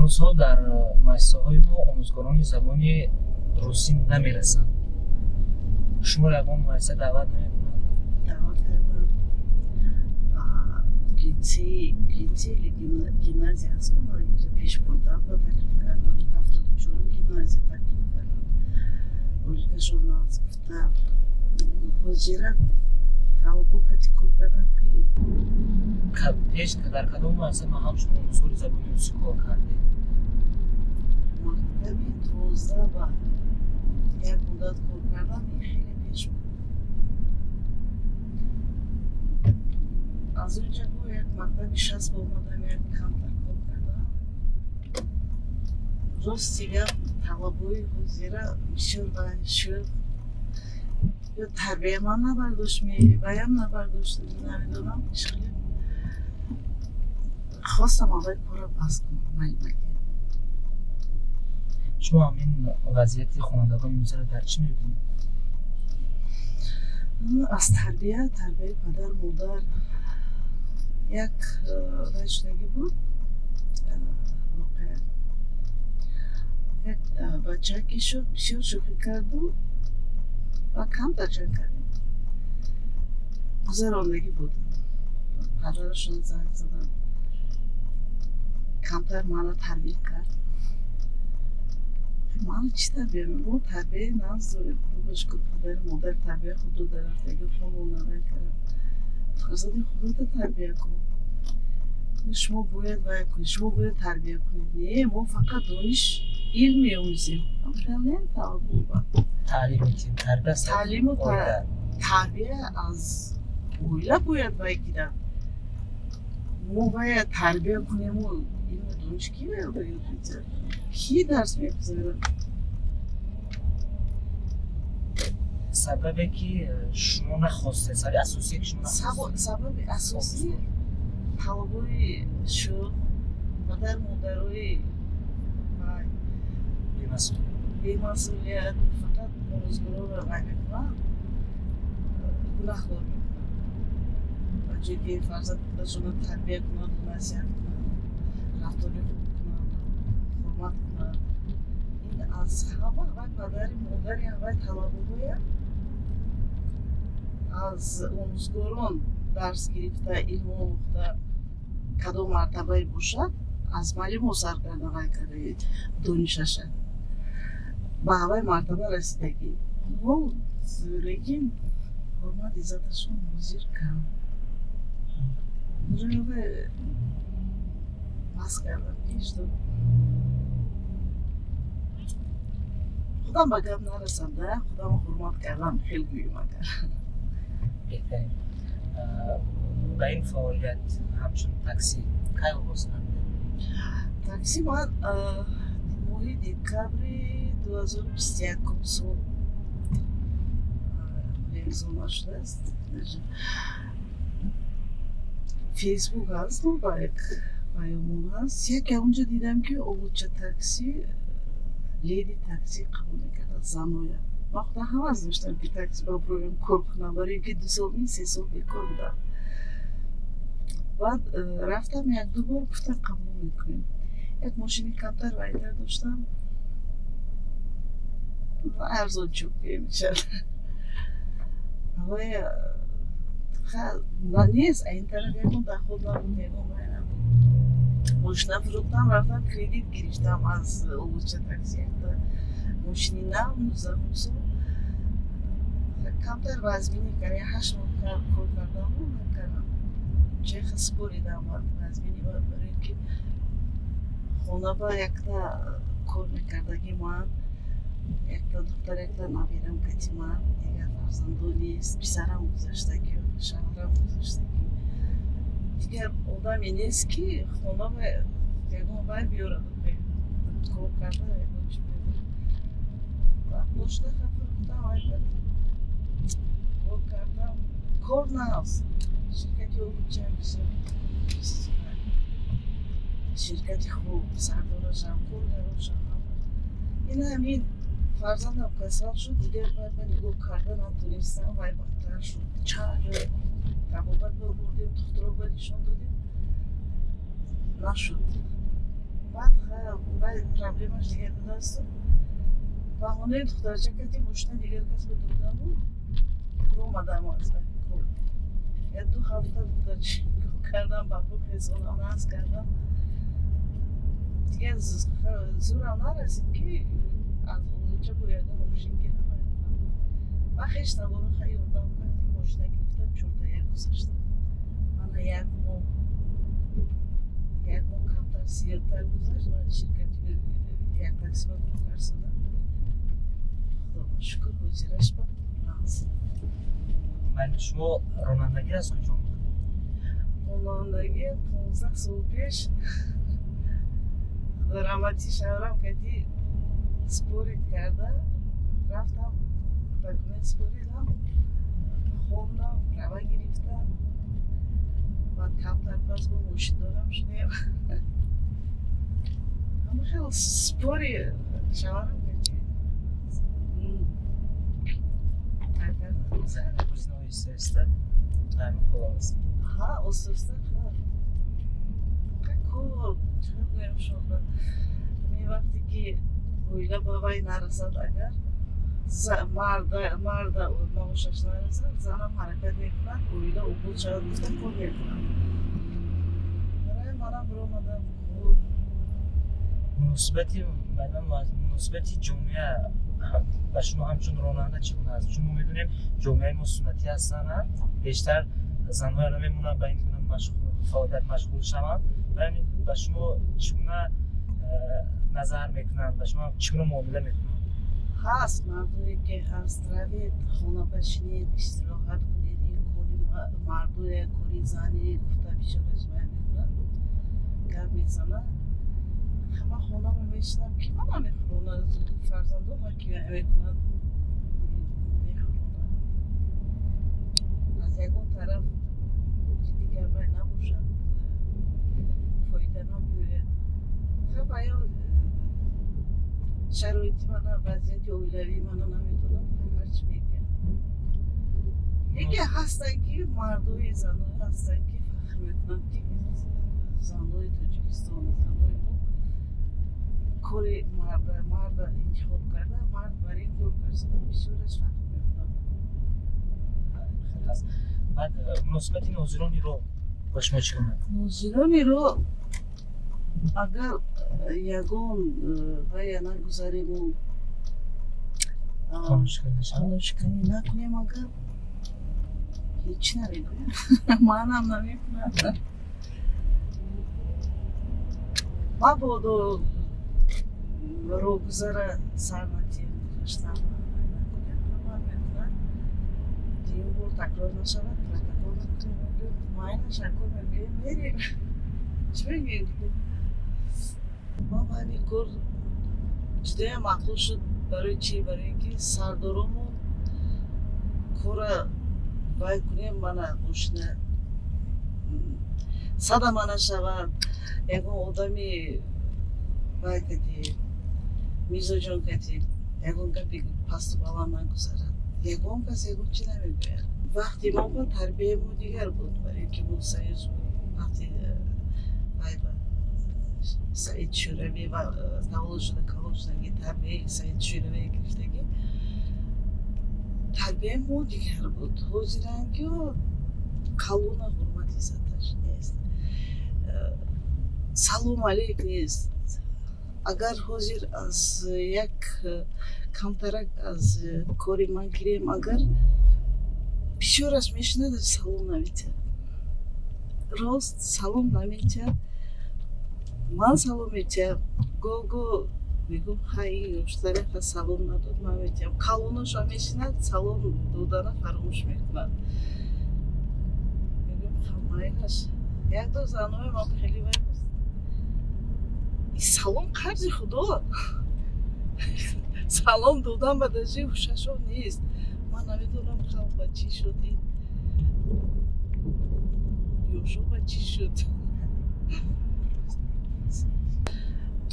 омӯзҳо дар муассисаҳои мо омӯзгорони забони русӣ намерасанд. шумо ягон муассиса даъват намекунад? Даъват кардам. Лицей гимназия ҳаст ки ман инҷа пешбурдавла таклиф кардам. 74 гимназия таклиф кардам. Олика журналист гуфтам. ҳозира талабо кати кор кардан қиин. пеш дар кадом муассиса ма ҳам шумо омӯзгори забони русӣ кор кардед? мактаби 12 ва як муддат кор кардам. ин хеле пеш буд. аз он ҷо як мактаби 6 ба омадам, як камтар кор кардам. рости гап талабои ҳозира бисёр ба шӯх ё тарбия ман набардошт, ваям набардошт, намедонам ишқили хостам аввал кора бас кунам. шумо ҳамин вазъияти хонадагони имрӯзаро дар чӣ мебинед? аз тарбияи падар модар як шудагӣ буд. як бача ки бисёр шӯхӣ карду ва камтар ҷанг кардем. гузарондагӣ буд. падарашон занг задам. камтар мана тарбия кард. ман чӣ тарбия мебон? Тарбияи нағз дорем. Худо бошкур падари модар тарбия худ дода рафт. Агар хононада кард фарзанди худода тарбия кун. шумо бояд вай кунед, шумо бояд тарбия кунед. Не, мо фақат дониш илм меомӯзем. Хамин талаб. Таълиму тарбия аз оила бояд вай гирад. мо вай тарбия кунему илму дониш ки вай ёд мезад? Ки дарс мегузарад? сабабе ки шумо нахостед, сабаби асосие ки шумо нахостед? сабаби асосӣ талабои шӯх, падар модарои бемасъулият фақат омӯзгороро вай мекунанд, гунаҳдор мекунанд. ба ҷое ки фарзанд худашонро тарбия кунанд, насиҳат кунанд, рафтори хуб кунанд, ҳурмат кунанд. ин аз ҳама вай падари модари вай талабоҳоя аз омӯзгорон дарс гирифта, илм омӯхта, кадом мартабае бошад, аз маълимо саргарда вай кардаи донишаша ба ҳавай мартаба расидагӣ. лекин ҳурмат иззаташон ҳозир кам. ҷонове бас кардам кишду. худам ба гап нарасам, да худамро ҳурмат кардам, хел гӯем агар. беҳтарин. ба ин фаъолият ҳамчун таксӣ кай оғоз кардед? таксӣ ман моҳи декабри 2021 сол регизона шудааст. фейсбук ҳаст, ба як паёмон ҳаст. яке онҷо дидам ки обуча таксӣ, леди таксӣ қабул мекардад, заноя. ман худам ҳавас доштам ки таксӣ ба броям кор кунам, барои ки 2 сол 3 сол бекор будам. баъд рафтам як-ду бор, гуфтам қабул мекунем. як мошини камтар вайтар доштам, арзончук мешад. ҳавай нест ин тараф ягон дахол набуд, ягон вай набуд. мошина фурӯхтам, рафтам кредит гирифтам аз обуча таксӣ. якта мошини нав 19 сол камтар вазмини кард, 8 моҳ кор кардам, накардам. чеха споридам вазмини, барои ки хонаба якта кор мекардагӣ ман, якта духтар, якта набирам кати ман, дигар фарзандон нест, писарам гузаштагӣ, шавҳарам гузаштагӣ. дигар одаме нест ки хонаба ягон вай биёрад кор карда, ягон чӣ биёрад. баъд мошинаха фурӯхтам, вай кардам, кор кардам. кор наст. ширкати обуча бисёр ширкати хуб, сардорашам, коргарошам. ин ҳамин фарзандам касал шуд, дигар вай ба нигоҳ карда натонистам, вай бадтар шуд. чанд ҷо табобат бибурдем, духтуро ба нишон додем, нашуд. بعد проблемаш дигар будааст. Баҳонаи духтарчакати мошина дигар кас будудаму омадам аз байкор. Я 2 ҳафта духтарчак кардам, ба пул хезонам аз кардам. Дигар зурам нарасид ки аз улуча боядам мошин гирам. Ва хеш табора хай ёрдам кард, мошина гирифтам 4 гузаштам. Мана 1 моҳ камтар зиёдтар гузашт ва ширкати 1 таксиба кор шудам. Худоға шукр, ҳозираш бар. Майли шумо ронандагӣ аз куҷо омад? Ронандагӣ 15 сол пеш даромади шаврам кати спорт карда рафтам документ споридам, хондам, права гирифтам. Баъд камтар пас бо мошиндорам шудем. Ҳама хел спори шаврам кати Исеста ҳамин холост. Ҳа, ососта ҳа. Кор чӣ гӯям шумо? Ми вақте ки оила ба вай нарасад агар марда маошаш нарасад, занам ҳаракат мекунад, оила убуд шавад гуфта кор мекунад. Барои манам биромадам. муносибати ҷомеа ба шумо ҳамчун ронанда чӣ гуна аст? Чун мо медонем ҷомеаи мо суннатӣ ҳастанд, бештар занҳоя намемонанд ба ин гуна фаъолият машғул шаванд. Ба шумо чӣ гуна назар мекунанд? Ба шумо чӣ гуна муомила мекунанд? Ҳаст мардое ки ҳаст равед, хона башинед, истироҳат кунед, ин кори мардое, кори зане гуфта бишораш вай мекунад. Гап мезанад. Ҳама хонаро мешинам ки ман намехӯронад, фарзандонам ки мекунад мехӯронад. Аз ягон тараф дигар бай набошад, фоида набиёяд. Хаб аён шароити мана, вазъияти оилавии мана наметонам, ҳарчи мегӯям. Яке ҳастанд ки мардои занои ҳастанд ки фахр мекунанд ки занои Тоҷикистон, занои мо кори марда интихоб карда, мард барои кор карда, бисёраш фахр мекунад. Баъд муносибати нозирони роҳ ба шумо чӣ гуна? Нозирони роҳ агар ягон вая нагузариму қонуншиканӣ накунем, агар ҳеҷ намегӯям. Манам намекунад. Мабодо роҳгузара сарнати гузаштам накунем, ҳама мекунад. Дигар бор такрор нашавад, протокол накунем, майнаш акор мегӯем, мерем. Чӣ мегӯем? Ман ба ҳамин кор ҷудоям маъқул шуд. Барои чӣ? Барои ин ки сардоромон кора вай кунем, мана мошина садама нашавад. Ягон одами вай кати мизоҷон кати ягон гапи пасту баланд нагузарад. Ягон кас ягон чӣ намегӯяд. Вақти мо ба тарбияи мо дигар буд, барои ин ки мо союз вақти вай ба Саид Шӯравӣ ва таваллуд шуда калон шудагӣ, тарбияи Саид Шӯравӣ гирифтагӣ, тарбияи мо дигар буд. Ҳозиранки калона ҳурмати саташ нест. Салом алейк нест. Агар ҳозир аз як камтарак аз кори ман гирем, агар бисёраш мешинад, салом наметиҳад. Рост салом наметиҳад. Ман салом метиҳам. Гоҳ-гоҳ мегӯм ҳай уштареха салом надод, ман метиҳам. Калоноша мешинад, салом додана фаромӯш мекунад. Мегӯм хамаинаш. Як-ду занои ман хеле вай буд. Салом қарзи худо. Салом додан ба дарҷаи ҳушашо нест. Ман намедонам халқ ба чӣ шуд ин. Ёшо ба чӣ шуд.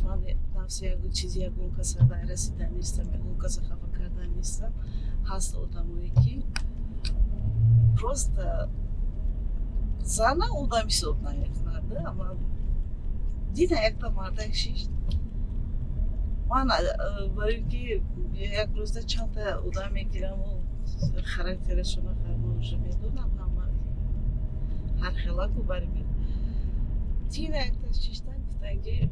Ман навси ягон чизи ягон каса вай расида нестам, ягон каса хафа карда нестам. Ҳаст одамое ки просто зана одам ҳисоб намекунад. دیدم یک تا مردک شیشت من برای که یک روزه چند تا اودا میگیرم و خراکترشون رو فرمایش میدونم همه هر خلاکو برای میرم دیدم یک تا شیشتن گفتن که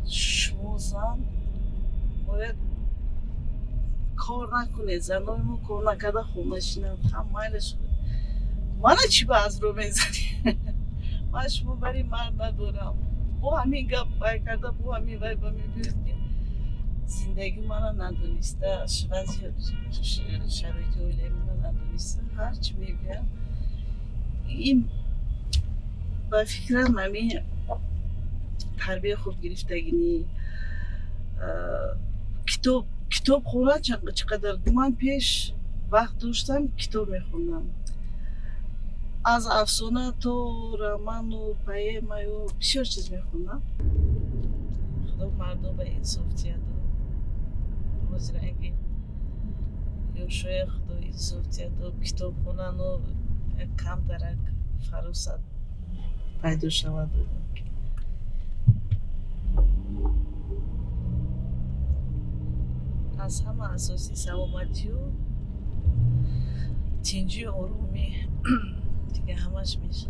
شما زن باید کار نکنه زنای ما کار نکرده خونشینم هم مایلش من چی با از رو میزنی من شما برای مرد ندارم با همین گپ بای کرده با همین وای با میبید که زندگی من ندونسته شرایط اولی من ندونسته هرچی میگم این با فکرم همین تربیه خوب گرفتگینی کتاب خونه چقدر من پیش وقت داشتم کتاب میخوندم از افسانه تو رمان و پایم و بسیار چیز میخوندم خدا مردم به انصاف تیاد و مزرنگی یا شاید خدا انصاف تیاد و کتاب خونن و کم درک فروست پیدا شود از همه اساسی سلامتی و تنجی آرومی دیگه همش میشه